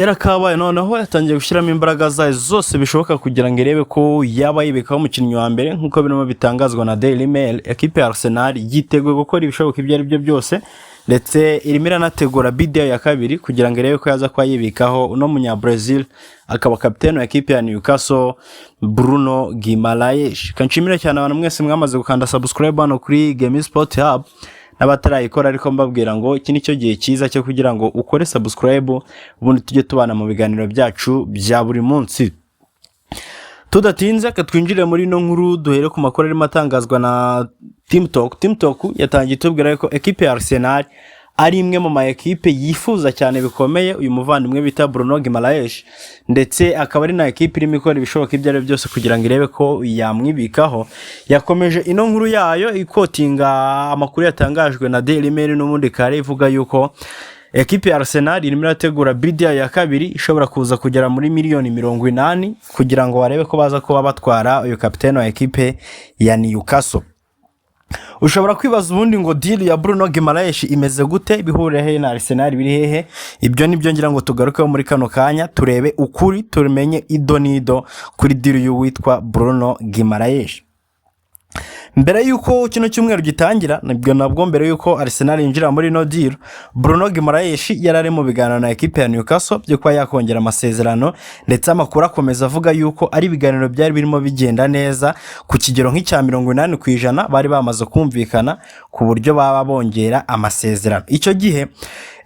yarakabaye noneho yatangiye gushyiramo imbaraga zayo zose bishoboka kugira ngo irebe ko yaba yibikaho umukinnyi wa mbere nk'uko birimo bitangazwa na Daily Mail. Ekipe ya Arsenal yiteguye gukora ibishoboka ibyo ari byo byose ndetse irimo iranategura bid ya kabiri kugira ngo irebe ko yaza kuba yibikaho uno munya Brazil akaba kapiteni wa ekipe ya Newcastle Bruno Guimaraes. Kanshimira cyane abantu mwese mwamaze gukanda subscribe hano kuri Game Sport Hub n'abatarayikora, ariko mbabwira ngo iki nicyo gihe cyiza cyo kugira ngo ukore subscribe ubundi tujye tubana mu biganiro byacu bya buri munsi. Tudatinze katwinjire muri no nkuru duhere ku makuru arimo atangazwa na Team Talk yatangiye tubwira ko ekipe ya Arsenal ari imwe mu ma ekipe yifuza cyane bikomeye uyu muvandimwe bita Bruno Guimaraes, ndetse akaba ari na ekipe irimo ikora ibishoboka ibyo ari byose kugira ngo irebe ko yamwibikaho. Yakomeje ino nkuru yayo ikotinga amakuru yatangajwe na Daily Mail n'ubundi kare ivuga yuko ekipe ya Arsenal irimo irategura bid ya kabiri ishobora kuza kugera muri miliyoni 80 kugira ngo barebe ko baza kuba batwara uyu kapiteni wa ekipe ya Newcastle. Ushobora kwibaza ubundi ngo deal ya Bruno Guimaraes imeze gute, bihuriye he na Arsenal, biri hehe? Ibyo nibyo ngira ngo tugaruke muri kano kanya turebe ukuri, tumenye idonido kuri deal y'uwitwa Bruno Guimaraes. Mbere yuko kino cyumweru gitangira nabwo mbere yuko Arsenal yinjira muri no deal, Bruno Guimaraes yarari mu biganiro na ekipe ya Newcastle byo kwa yakongera amasezerano, ndetse amakuru akomeza avuga yuko ari biganiro byari birimo bigenda neza ku kigero nk'icya 80% bari bamaze kumvikana ku buryo baba bongera amasezerano. Icyo gihe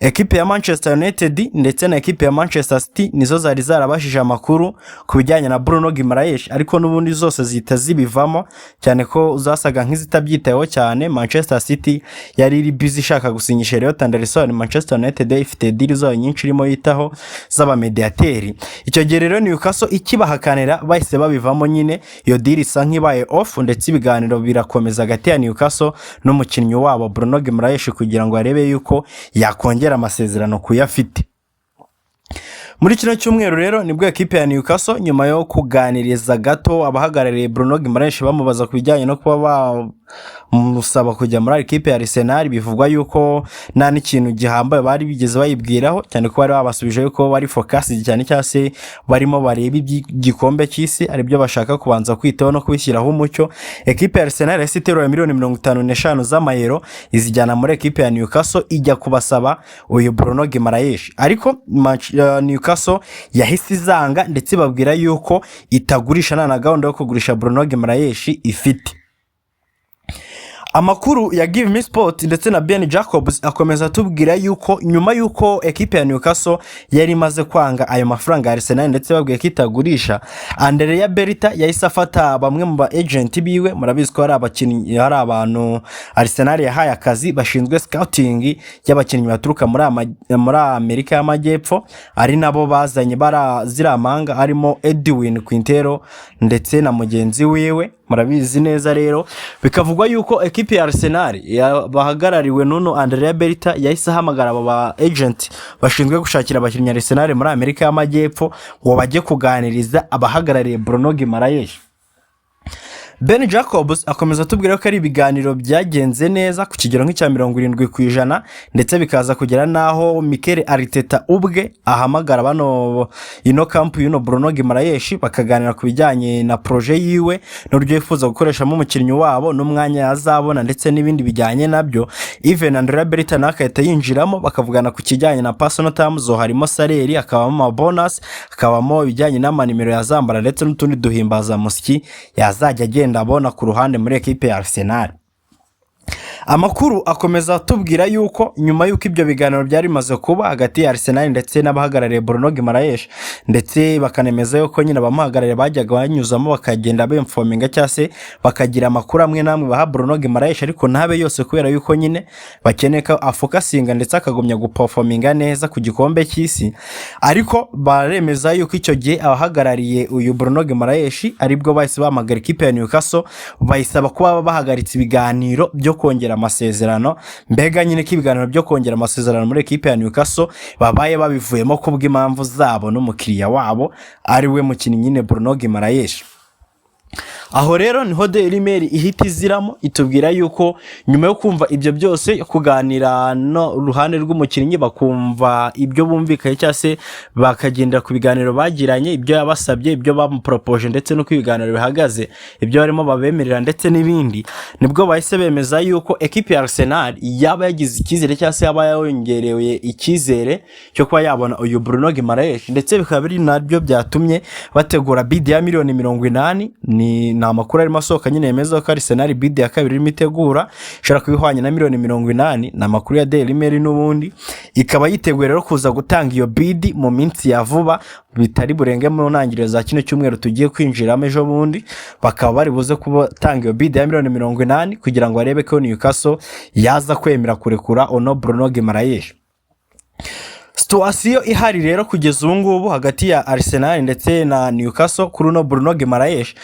ekipe ya Manchester United ndetse na ekipe ya Manchester City nizo zari zarabashije amakuru ku bijyanye na Bruno Guimaraes, ariko n'ubundi zose zita zibivamo cyane ko uzasaga nk'izitabyitayeho cyane. Manchester City yari iri busy ishaka gusinyisha Elliot Anderson, Manchester United ifite deal zayo nyinshi irimo yitaho z'abamediateri. Icyo gihe rero Newcastle ikibahakanira bahise babivamo nyine, iyo deal isa nk'ibaye off, ndetse ibiganiro birakomeza hagati ya Newcastle n'umukinnyi wabo Bruno Guimaraes kugira ngo arebe yuko yakongera amasezerano kuyafite. Muri kino cyumweru rero nibwo ekipe ya Newcastle nyuma yo kuganiriza gato abahagarariye Bruno Guimaraes bamubaza kubijyanye no kuba musaba kujya muri ekipe ya Arsenal, bivugwa yuko nta n'ikintu gihambaye bari bigeze bayibwiraho cyane ko bari babasubije yuko bari focus cyane cyase barimo bareba igikombe cy'isi ari byo bashaka kubanza kwitaho no kubishyiraho umucyo. Ekipe ya Arsenal yasiterwa miliyoni 55 z'amayero izijyana muri ekipe ya Newcastle ijya kubasaba uyu Bruno Guimaraes, ariko Newcastle yahise izanga ndetse babwira yuko itagurisha na gahunda yo kugurisha Bruno Guimaraes ifite. Amakuru ya Give Me Sport ndetse na Ben Jacobs akomeza tubwira yuko nyuma yuko ekipe ya Newcastle yari imaze kwanga ayo mafaranga ya Arsenal ndetse babwiye ko itagurisha, Andrea Berta yahise afata bamwe mu ba agent biwe. Murabizi ko hari abakinnyi, hari abantu Arsenal yahaye akazi bashinzwe scouting y'abakinnyi baturuka muri Amerika y'Amajyepfo, ari nabo bazanye baraziramanga harimo Edwin Quintero ndetse na mugenzi wiwe. Murabizi neza rero bikavugwa yuko ekipe ya Arsenal bahagarariwe n'uno Andrea Berta yahise ahamagara aba agent bashinzwe gushakira abakinnyi Arsenal muri Amerika y'Amajyepfo ngo bajye kuganiriza abahagarariye Bruno Guimaraes. Ben Jacobs akomeza tubwira ko ari ibiganiro byagenze neza ku kigero nk'icya 70% ndetse bikaza kugera naho Mikel Arteta ubwe ahamagara bano ino camp y'uno Bruno Guimaraes bakaganira ku bijyanye na projet yiwe n'uburyo yifuza gukoreshamo umukinnyi wabo n'umwanya yazabona ndetse n'ibindi bijyanye nabyo. Even Andrea Berta nakahita yinjiramo bakavugana ku kijyanye na personal terms, harimo salary, akabamo bonus, akabamo ibijyanye n'amanimero yazambara ndetse n'utundi duhimbaza musiki yazajya agenda abona ku ruhande muri ekipe ya Arsenal. Amakuru akomeza tubwira yuko nyuma yuko ibyo biganiro byari bimaze kuba hagati ya Arsenal ndetse n'abahagarariye Bruno Guimaraes, ndetse bakanemeza yuko nyine abamuhagarariye bajyaga banyuzamo bakagenda bemfominga cyase bakagira amakuru amwe namwe baha Bruno Guimaraes, ariko ntabe yose kubera yuko nyine bakeneka afokasinga ndetse akagumya guperforminga neza ku gikombe cy'isi. Ariko baremeza yuko icyo gihe abahagarariye uyu Bruno Guimaraes aribwo bahise bahamagara ekipe ya Newcastle bayisaba kuba bahagaritse ibiganiro byo kongera amasezerano. Mbega nyine kibiganiro byo kongera amasezerano muri ekipe ya Newcastle babaye babivuyemo kubw'impamvu zabo n'umukiriya wabo ari we mukinnyi nyine Bruno Guimaraes. aho rero niho Daily Mail ihita iziramo itubwira yuko nyuma yo kumva ibyo byose kuganira no uruhande rw'umukinnyi bakumva ibyo bumvikaye cyangwa se bakagendera ku biganiro bagiranye ibyo yabasabye ibyo bamupropose ndetse no kwibiganiro bihagaze ibyo barimo babemerera ndetse n'ibindi nibwo bahise bemeza yuko equipe ya Arsenal yaba yagize icyizere cyangwa se yaba yongerewe icyizere cyo kuba yabona uyu Bruno Guimaraes ndetse bikaba biri nabyo byatumye bategura bid ya miliyoni 80 ni amakuru arimo asohoka nyine yemeza ko Arsenal bid ya kabiri irimo itegura ishobora kubihwanya na miliyoni 80 na makuru ya Daily Mail n'ubundi ikaba yiteguye rero kuza gutanga iyo bid mu minsi ya vuba bitari burenge mu ntangiriro za kino cyumweru tugiye kwinjiramo ejo bundi bakaba bari buze gutanga iyo bid ya miliyoni 80 kugira ngo barebe ko Newcastle yaza kwemera kurekura ono Bruno Guimaraes. Situasiyo ihari rero kugeza ubu ngubu hagati ya Arsenal ndetse na Newcastle kuri no Bruno Guimaraes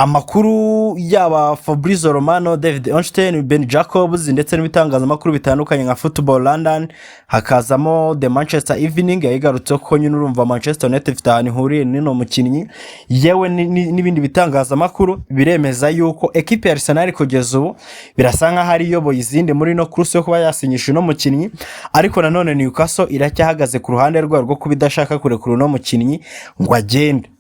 amakuru yaba Fabrizio Romano, David Ornstein, Ben Jacobs ndetse n'ibitangazamakuru bitandukanye nka Football London hakazamo The Manchester Evening yayigarutse ko nyine urumva Manchester United ifite ahantu ihuriye n'ino mukinnyi yewe n'ibindi bitangazamakuru biremeza yuko equipe ya Arsenal kugeza ubu birasa nka hari yoboye izindi muri no kuruse yo kuba yasinyisha no mukinnyi ariko nanone Newcastle iracyahagaze ku ruhande rwo kubidashaka kurekura no mukinnyi ngo agende.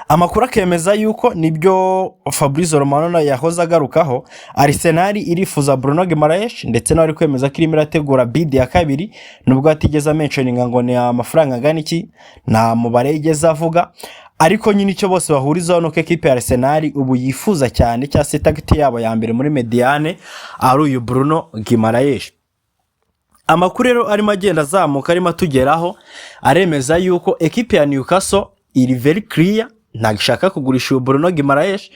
Amakuru akemeza yuko nibyo Fabrizio Romano yahoze agarukaho Arsenal irifuza Bruno Guimaraes ndetse nawe ari kwemeza ko irimo irategura bid ya kabiri nubwo atigeze mentioninga ngo ni amafaranga angana iki nta mubare yigeze avuga ariko nyine icyo bose bahurizaho nuko equipe ya Arsenal ubu yifuza cyane cyangwa se target yabo ya mbere muri mediane ari uyu Bruno Guimaraes. Amakuru rero arimo agenda azamuka arimo atugeraho aremeza yuko equipe ya Newcastle iri very clear ntagishaka kugurisha Bruno Guimaraes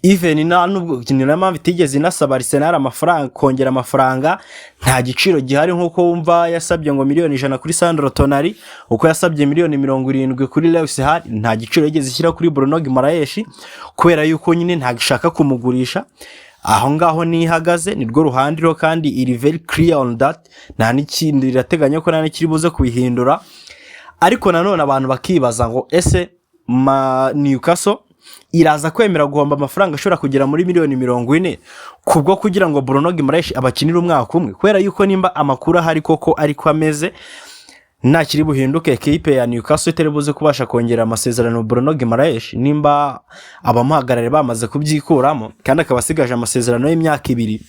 even nubwo kinama bitigeze inasaba Arsenal amafaranga kongera amafaranga nta giciro gihari nkuko wumva yasabye ngo miliyoni 100 kuri Sandro Tonali uko yasabye miliyoni 70 kuri Lewis Hall nta giciro yigeze ishyira kuri Bruno Guimaraes kubera yuko nyine ntagishaka kumugurisha aho ngaho nihagaze nirwo ruhandiro kandi iri very clear on that nta n'ikindi rirateganya ko nta n'ikiri buze kubihindura ariko nanone abantu bakibaza ngo ese Newcastle iraza kwemera guhomba amafaranga ashobora kugera muri miliyoni 40 kubwo kugira ngo Bruno Guimaraes abakinira umwaka umwe kubera yuko nimba amakuru ahari koko ariko ameze nta kiri buhinduke equipe ya Newcastle iterebuze kubasha kongera amasezerano Bruno Guimaraes nimba abamuhagarare bamaze kubyikuramo kandi akabasigaje amasezerano y'imyaka 2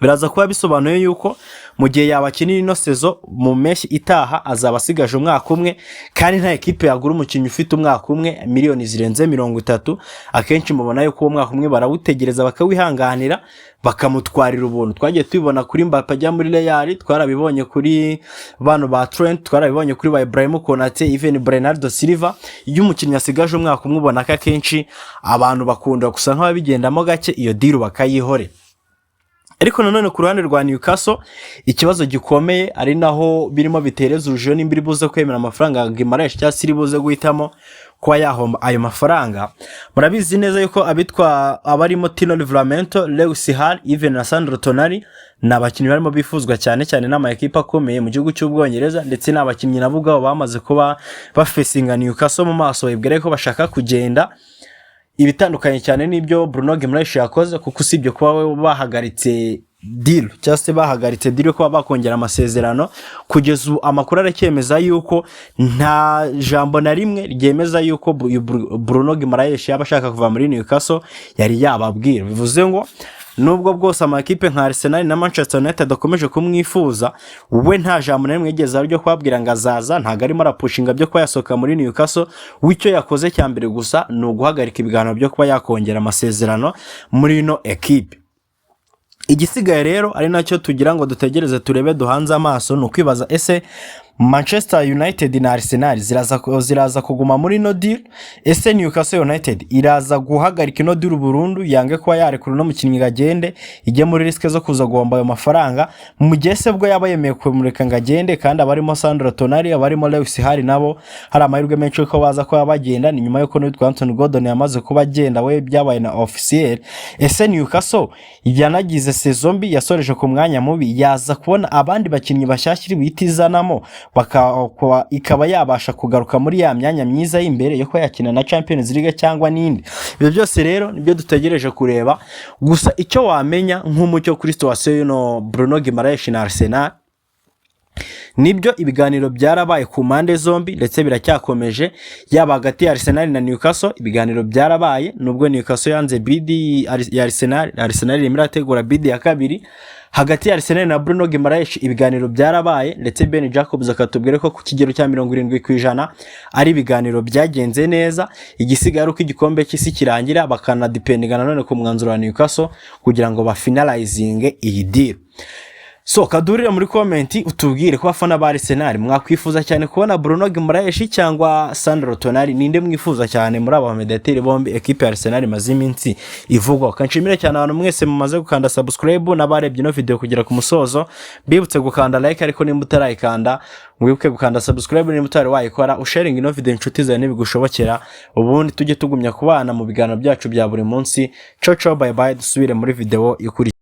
biraza kuba bisobanuye yuko mu gihe yabakinira ino sezo mu meshi itaha azabasigaje umwaka umwe kandi nta equipe yagura umukinnyi ufite umwaka umwe miliyoni zirenze 30 akenshi mubona yuko uwo mwaka umwe barawutegereza bakawihanganira bakamutwarira ubuntu twagiye tubibona kuri Mbappe ajya muri Real twarabibonye kuri bano ba Trent twarabibonye kuri ba Ibrahim Konate even Bernardo Silva iyo umukinnyi asigaje umwaka umwe ubona ka kenshi abantu bakunda gusa nk'ababigendamo gake iyo deal bakayihore. Ariko nanone ku ruhande rwa Newcastle ikibazo gikomeye ari naho birimo bitereza urujijo n'imbiri buze kwemera amafaranga ya Guimaraes cyangwa se buze guhitamo kwa yahoma ayo mafaranga murabizi neza yuko abitwa abarimo Tino Livramento, Lewis Hall, even na Sandro Tonali n'abakinnyi barimo bifuzwa cyane cyane n'ama equipe akomeye mu gihugu cy'Ubwongereza ndetse n'abakinnyi nabugabo bamaze kuba bafesinga Newcastle mu maso bibwire ko bashaka kugenda ibitandukanye cyane n'ibyo Bruno Guimaraes yakoze kuko usibye kuba bahagaritse deal cyangwa se bahagaritse deal ko bakongera amasezerano kugeza amakuru arakemeza yuko nta jambo na rimwe ryemeza yuko Bruno Guimaraes yabashaka kuva muri Newcastle yari yababwira bivuze ngo nubwo bwose amakipe nka Arsenal na Manchester United akomeje kumwifuza we nta jambo na rimwe yigeze aryo kwabwira ngo azaza ntago arimo arapushinga byo kuba yasoka muri Newcastle wicyo yakoze cyambere gusa no guhagarika ibiganiro byo kuba yakongera amasezerano muri no equipe. Igisigaye rero ari nacyo tugira ngo dutegereze turebe duhanze amaso no kwibaza ese Manchester United na Arsenal ziraza kuguma muri no deal ese Newcastle United iraza guhagarika no deal burundu yange kuba yarekura no mukinnyi gagende ijye muri risk zo kuza guhomba ayo mafaranga mu gihe se bwo yaba yemeye kumureka ngagende kandi abarimo Sandro Tonali abarimo Lewis Hall nabo hari amahirwe menshi ko baza ko bagenda ni nyuma yuko n'utwa Anthony Gordon yamaze kuba agenda we byabaye na officiel. Ese Newcastle yanagize saison mbi yasoreje ku mwanya mubi yaza kubona abandi bakinnyi bashyashya bitizanamo ikaba yabasha kugaruka muri ya myanya myiza y'imbere yo kuba yakina na Champions League cyangwa n'indi. Ibyo byose rero nibyo dutegereje kureba, gusa icyo wamenya nk'umucyo kuri situation y'uno Bruno Guimaraes na Arsenal, nibyo ibiganiro byarabaye ku mpande zombi ndetse biracyakomeje, yaba hagati ya Arsenal na Newcastle ibiganiro byarabaye, nubwo Newcastle yanze bid ya Arsenal irimo irategura bid ya kabiri. Hagati ya Arsenal na Bruno Guimaraes ibiganiro byarabaye, ndetse Ben Jacobs akatubwira ko ku kigero cya 70% ari ibiganiro byagenze neza. Igisigaye uko igikombe cy'isi kirangira bakanadependingana none ku mwanzuro wa Newcastle kugira ngo bafinalizinge iyi deal. So kadurira muri comment utubwire ko bafana ba Arsenal mwakwifuza cyane kubona Bruno Guimaraes cyangwa Sandro Tonali, ninde mwifuza cyane muri aba mediateri bombi equipe ya Arsenal maze iminsi ivugwa. Kanshimire cyane abantu mwese mumaze gukanda subscribe n'abarebye no video kugera ku musozo, bibutse gukanda like ariko nimba utarayikanda mwibuke gukanda subscribe nimba utari wayikora, usharing no video inshuti zawe nibigushobokera, ubundi tujye tugumya kubana mu biganiro byacu bya buri munsi. Ciao ciao, bye bye, dusubire muri video ikuri.